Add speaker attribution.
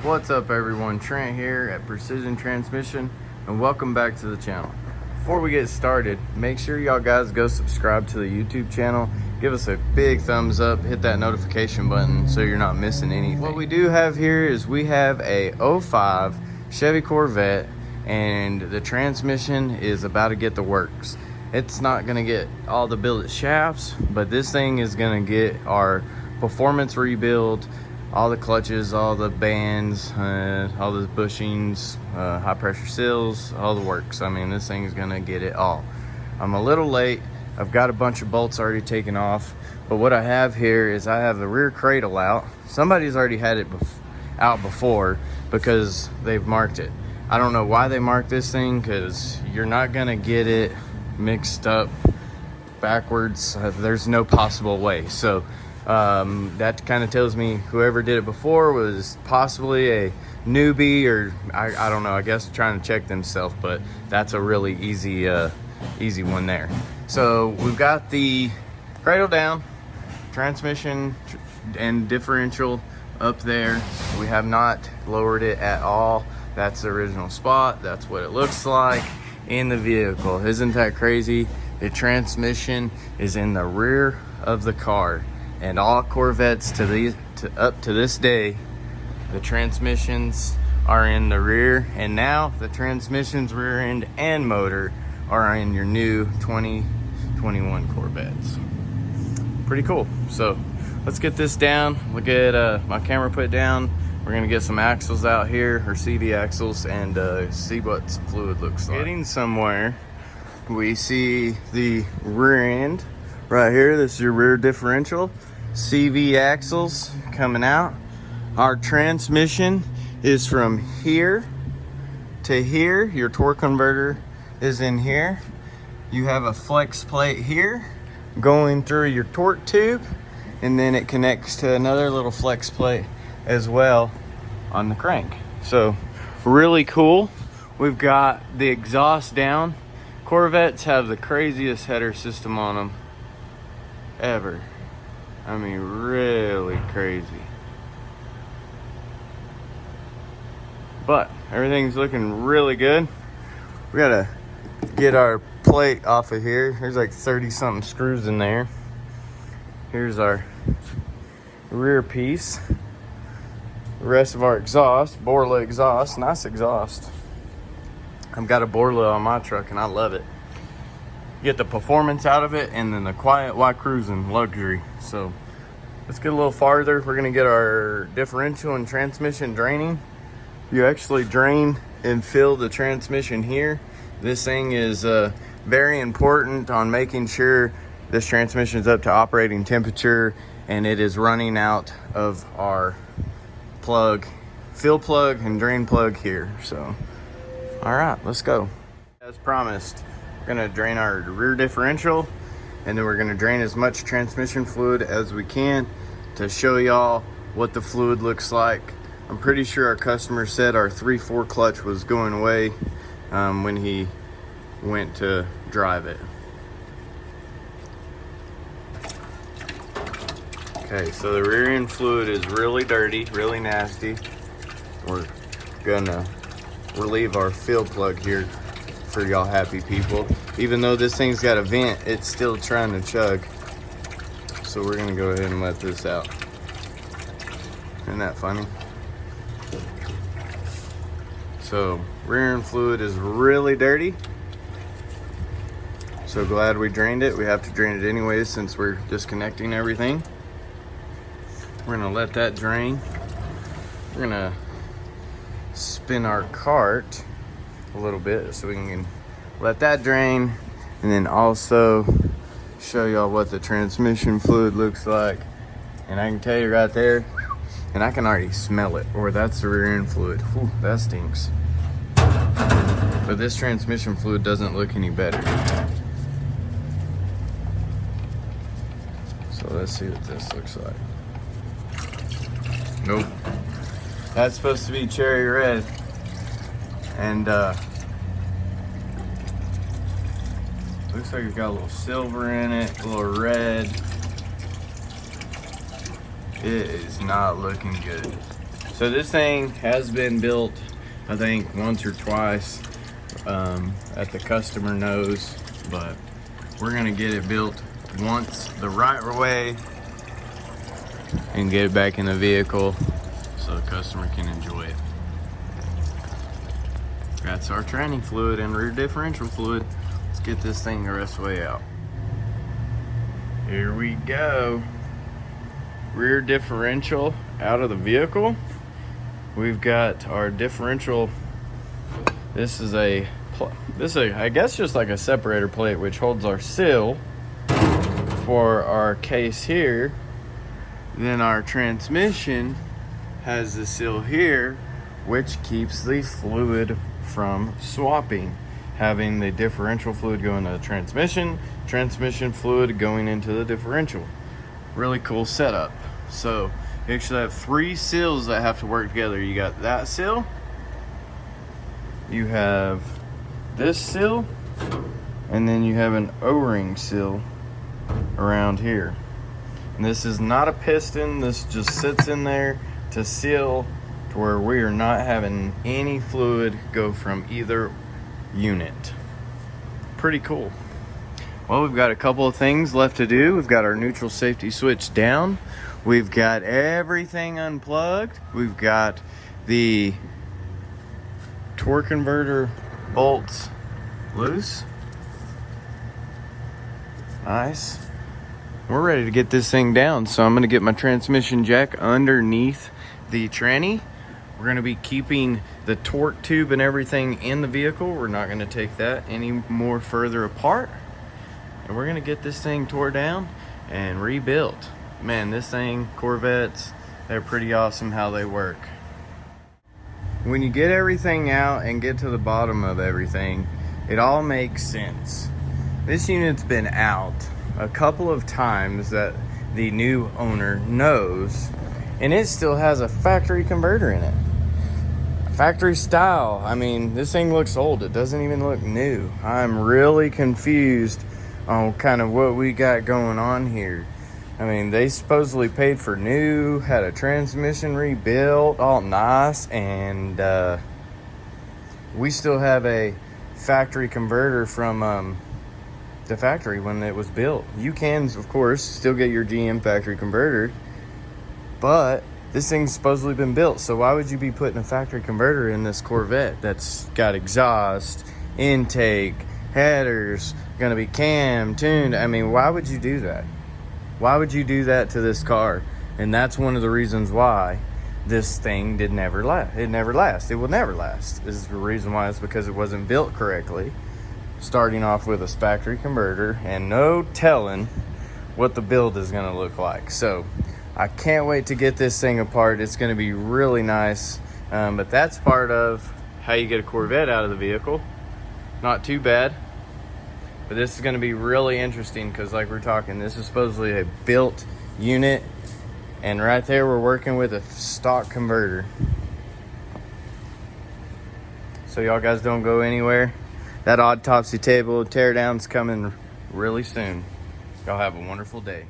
Speaker 1: What's up everyone, Trent here at Precision Transmission and welcome back to the channel. Before we get started, make sure y'all guys go subscribe to the YouTube channel, give us a big thumbs up, hit that notification button so you're not missing anything. What we do have here is we have a 05 Chevy Corvette and the transmission is about to get the works. It's not going to get all the billet shafts, but this thing is going to get our performance rebuild, all the clutches, all the bands, all the bushings, high pressure seals, all the works. I mean, this thing is gonna get it all. I'm a little late. I've got a bunch of bolts already taken off, but what I have here is I have the rear cradle out. Somebody's already had it out before because they've marked it. I don't know why they marked this thing, because you're not gonna get it mixed up backwards. There's no possible way. So that kind of tells me whoever did it before was possibly a newbie, or I don't know, I guess trying to check themselves, but that's a really easy one there. So we've got the cradle down, transmission and differential up there. We have not lowered it at all. That's the original spot. That's what it looks like in the vehicle. Isn't that crazy? The transmission is in the rear of the car. And all Corvettes up to this day, the transmissions are in the rear. And now the transmissions, rear end and motor are in your new 2021 Corvettes. Pretty cool. So let's get this down. We'll get my camera put down. We're gonna get some axles out here, or CV axles, and see what fluid looks like. Getting somewhere, we see the rear end right here. This is your rear differential. CV axles coming out. Our transmission is from here to here. Your torque converter is in here. You have a flex plate here going through your torque tube, and then it connects to another little flex plate as well on the crank. So really cool. We've got the exhaust down. Corvettes have the craziest header system on them ever. I mean, really crazy. But everything's looking really good. We gotta get our plate off of here. There's like 30 something screws in there. Here's our rear piece. The rest of our exhaust, Borla exhaust, nice exhaust. I've got a Borla on my truck and I love it. Get the performance out of it and then the quiet while cruising luxury. So let's get a little farther. We're gonna get our differential and transmission draining. You actually drain and fill the transmission here. This thing is very important on making sure this transmission is up to operating temperature and it is running out of our plug, fill plug and drain plug here. So all right, let's go. As promised, we're gonna drain our rear differential, and then we're gonna drain as much transmission fluid as we can to show y'all what the fluid looks like. I'm pretty sure our customer said our 3/4 clutch was going away when he went to drive it. Okay, so the rear end fluid is really dirty, really nasty. We're gonna relieve our fill plug here for y'all happy people. Even though this thing's got a vent, it's still trying to chug. So we're gonna go ahead and let this out. Isn't that funny? So rear end fluid is really dirty. So glad we drained it. We have to drain it anyways since we're disconnecting everything. We're gonna let that drain. We're gonna spin our cart a little bit so we can let that drain, and then also show y'all what the transmission fluid looks like. And I can tell you right there, and I can already smell it, or that's the rear end fluid. Whew, that stinks. But this transmission fluid doesn't look any better. So let's see what this looks like. Nope. That's supposed to be cherry red. And looks like it's got a little silver in it, a little red. It is not looking good. So this thing has been built, I think, once or twice at the customer knows, but we're gonna get it built once the right way and get it back in the vehicle so the customer can enjoy it. That's our tranny fluid and rear differential fluid. Let's get this thing the rest of the way out. Here we go. Rear differential out of the vehicle. We've got our differential. This is I guess just like a separator plate which holds our seal for our case here. Then our transmission has the seal here which keeps the fluid from swapping, having the differential fluid go into the transmission fluid going into the differential. Really cool setup. So you actually have 3 seals that have to work together. You got that seal, you have this seal, and then you have an O-ring seal around here. And this is not a piston, this just sits in there to seal to where we are not having any fluid go from either unit. Pretty cool. Well, we've got a couple of things left to do. We've got our neutral safety switch down. We've got everything unplugged. We've got the torque converter bolts loose. Nice. We're ready to get this thing down. So I'm gonna get my transmission jack underneath the tranny. We're gonna be keeping the torque tube and everything in the vehicle. We're not gonna take that any more further apart. And we're gonna get this thing tore down and rebuilt. Man, this thing, Corvettes, they're pretty awesome how they work. When you get everything out and get to the bottom of everything, it all makes sense. This unit's been out a couple of times that the new owner knows, and it still has a factory converter in it. Factory style. I mean, this thing looks old. It doesn't even look new. I'm really confused on kind of what we got going on here. I mean, they supposedly paid for new, had a transmission rebuilt, all nice, and we still have a factory converter from the factory when it was built. You can, of course, still get your GM factory converter, but this thing's supposedly been built, so why would you be putting a factory converter in this Corvette that's got exhaust, intake, headers, gonna be cam, tuned? I mean, why would you do that? Why would you do that to this car? And that's one of the reasons why this thing did never last. It never lasts. It will never last. This is the reason why. It's because it wasn't built correctly. Starting off with a factory converter and no telling what the build is gonna look like. So I can't wait to get this thing apart. It's gonna be really nice. But that's part of how you get a Corvette out of the vehicle. Not too bad. But this is gonna be really interesting because like we're talking, this is supposedly a built unit. And right there, we're working with a stock converter. So y'all guys don't go anywhere. That autopsy table teardown's coming really soon. Y'all have a wonderful day.